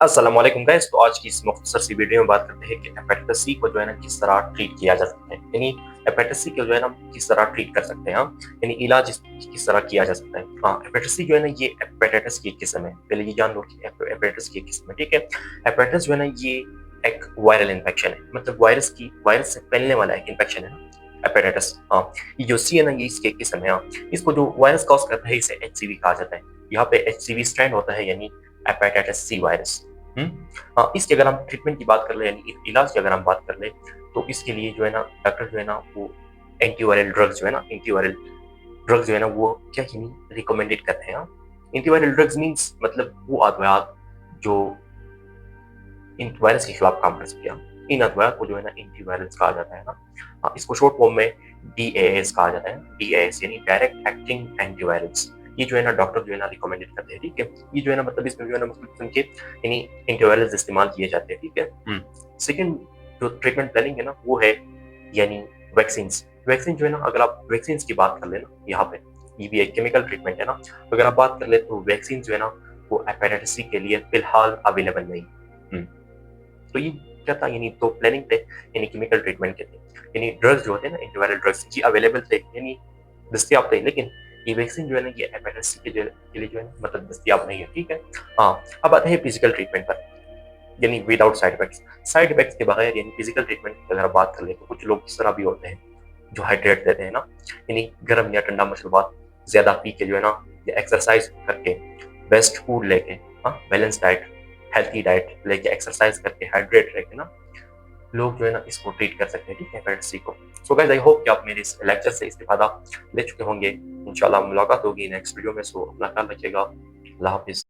अस्सलाम वालेकुम गाइस। तो आज की इस मुख्तसर सी वीडियो में बात करते हैं कि हेपेटाइटिस सी को जो है ना किस तरह ट्रीट किया जा सकता है। यानी हेपेटाइटिस सी को जो है ना किस तरह ट्रीट कर सकते हैं हम, यानी इलाज किस तरह किया जा सकता है। हाँ, हेपेटाइटिस सी जो है ना ये हेपेटाइटिस की एक किस्म है। पहले ये जान लो कि हेपेटाइटिस की एक किस्म है, ठीक है। हेपेटाइटिस जो है ना ये एक वायरल इन्फेक्शन है, मतलब वायरस से फैलने वाला एक इन्फेक्शन है ना हेपेटाइटिस। हाँ, ये जो सी है ना ये इसकी एक किस्म है। हाँ, इसको जो वायरस कॉज करता है इसे एचसीवी कहा जाता है। यहाँ पे एचसीवी स्ट्रैंड होता है, यानी हेपेटाइटिस सी वायरस। हाँ, इसकी अगर हम ट्रीटमेंट की बात कर ले, यानी इलाज की अगर हम बात कर ले, तो इसके लिए जो है ना डॉक्टर जो है ना वो एंटीवायरल ड्रग्स जो है ना एंटीवायरल ड्रग्स जो है ना वो क्या यानी रिकमेंडेड करते हैं। एंटीवायरल ड्रग्स मीन्स मतलब वो अद्वयात जो इन वायरस के खिलाफ काम कर सकते हैं। इन अद्वयात को जो है ना एंटीवायरल्स कहा जाता है ना। हाँ, इसको शॉर्ट फॉर्म में डीएएस कहा जाता है। डीएएस यानी डायरेक्ट एक्टिंग एंटीवायरल्स। ये जो है ना डॉक्टर जो है ना रिकमेंडेड करते हैं, ठीक है। ये जो है ना मतलब इसमें जो है ना मुख्तलिफ किस्म के यानी एंटीवायरल्स इस्तेमाल किए जाते हैं, ठीक है। सेकंड जो ट्रीटमेंट प्लानिंग है ना वो है यानी वैक्सीन्स। वैक्सीन जो है ना अगर आप वैक्सीन्स की बात कर ले ना यहाँ पे, ये भी एक केमिकल ट्रीटमेंट है ना। तो अगर आप बात कर ले तो वैक्सीन जो है ना वो हेपेटाइटिस सी के लिए फिलहाल अवेलेबल नहीं। तो ये क्या था, यानी तो प्लानिंग थे, यानी केमिकल ट्रीटमेंट के थे, यानी ड्रग्स जो होते हैं ना एंटीवायरल ड्रग्स जी अवेलेबल थे, यानी दस्तियाब थे, लेकिन ये वैक्सीन जो है ना ये हेपेटाइटिस सी के लिए जो है ना मतलब दस्तियाब नहीं है, ठीक है। हाँ, अब आते हैं फिजिकल ट्रीटमेंट पर, यानी without side effects. Side effects के बगैर यानी फिजिकल ट्रीटमेंट की अगर बात कर ले तो कुछ लोग इस तरह भी होते हैं जो हाइड्रेट देते हैं ना, यानी गर्म या ठंडा मशरूबात ज्यादा पी के जो है ना, या एक्सरसाइज करके, बेस्ट फूड लेके, हाँ बैलेंस डाइट, हेल्थी डाइट लेके, एक्सरसाइज करके, हाइड्रेट रह के ना लोग जो है ना इसको ट्रीट कर सकते हैं, ठीक है, हेपेटाइटिस सी को। सो गाइस आई होप कि आप मेरे इस लेक्चर से इस्तेफादा ले चुके होंगे। इंशाल्लाह मुलाकात होगी नेक्स्ट वीडियो में। सो अपना ख्याल रखिएगा। अल्लाह हाफिज।